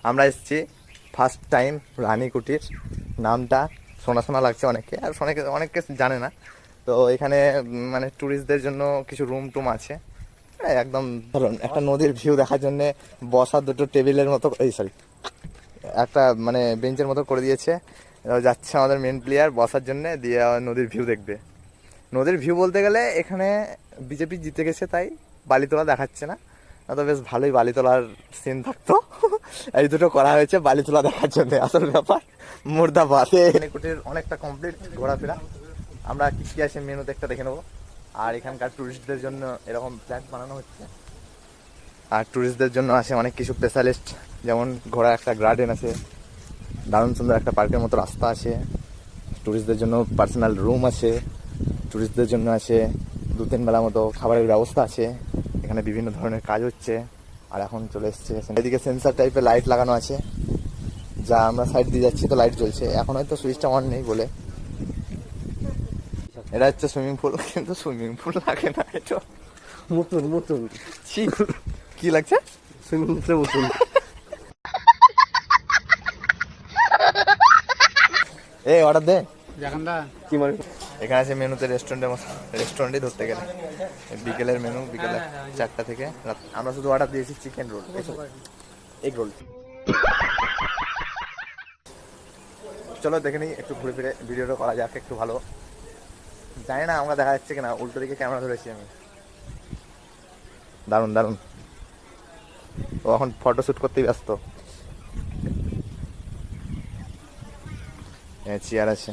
আমরা এসেছি first time রানী কুটির। নামটা শোনা শোনা লাগছে অনেকে, আর অনেকে জানে না। তো এখানে মানে ট্যুরিস্টদের জন্য কিছু রুম টুম আছে, একদম ধরুন একটা নদীর ভিউ দেখার জন্য বসার দুটো টেবিলের মতো, একটা মানে বেঞ্চের মতো করে দিয়েছে। যাচ্ছে আমাদের মেন প্লেয়ার বসার জন্য, দিয়ে নদীর ভিউ দেখবে। নদীর ভিউ বলতে গেলে এখানে বিজেপি জিতে গেছে তাই বালিতলা দেখাচ্ছে না, তো বেশ ভালোই বালিতলার সিন থাকতো। এই দুটো করা হয়েছে বালিতলা দেখার জন্য। আসল ব্যাপার মুর্দাবাদে কুটির অনেকটা কমপ্লিট ঘোরাফেরা। আমরা কি কি আছে মেনুতে একটা দেখে নেবো। আর এখানকার ট্যুরিস্টদের জন্য এরকম ফ্ল্যাট বানানো হচ্ছে, আর ট্যুরিস্টদের জন্য আছে অনেক কিছু স্পেশালিস্ট, যেমন ঘোড়ার একটা গার্ডেন আছে, দারুণ সুন্দর একটা পার্কের মতো রাস্তা আছে, ট্যুরিস্টদের জন্য পার্সোনাল রুম আছে, ট্যুরিস্টদের জন্য আছে 2-3 বেলা মতো খাবারের ব্যবস্থা আছে। এখানে বিভিন্ন ধরনের কাজ হচ্ছে। আর এখন চলে এসছে এদিকে সেন্সার টাইপের লাইট লাগানো আছে, যা আমরা সাইড দিয়ে যাচ্ছি তো লাইট জ্বলছে। এখন হয়তো সুইচটা অন নেই বলে। এটা হচ্ছে সুইমিং পুল, কিন্তু সুইমিং পুল লাগে না, এটা মতন কি লাগছে সুইমিং পুলের মতন। এই অর্ডার দে কি মানে এখানে আছে মেনুতে রেস্টুরেন্টে ধরতে গেলে বিকেলের মেনু, বিকেলে 4টা থেকে রাত। আমরা শুধু অর্ডার দিয়েছি চিকেন রোল, এগ রোল। চলো দেখে নিই, একটু ঘুরে ফিরে ভিডিওটা করা যাক একটু ভালো। জানি না আমরা দেখা যাচ্ছে কিনা, উল্টো দিকে ক্যামেরা ধরেছি আমি। দারুণ দারুণ। ও এখন ফটোশ্যুট করতেই ব্যস্ত। চেয়ার আছে।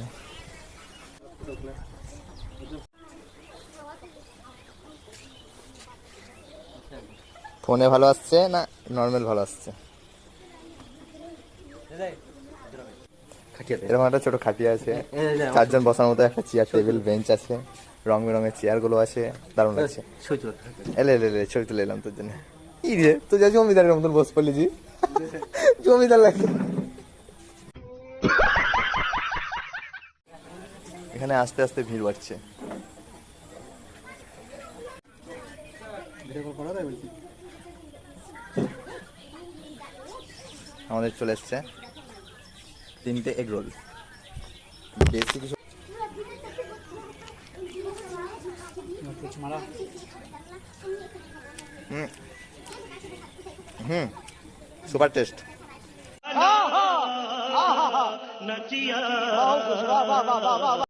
ফোনে ভালো আসছে না নর্মাল ভালো আসছে? এরকম একটা ছোট খাটিয়া আছে, 4 জন বসার মতো একটা চেয়ার টেবিল বেঞ্চ আছে, রং বেরঙের চেয়ার গুলো আছে, দারুণ লাগছে। এলে ছবি তুলে এলাম তোর জন্য। ই রে তুই যা জমিদারের মতন বস পড়লি জি, জমিদার লাগছে। এখানে আস্তে আস্তে ভিড় বাড়ছে। আমাদের চলে এসছে 3টে এগ রোল। বেশি কিছু সুপার টেস্ট।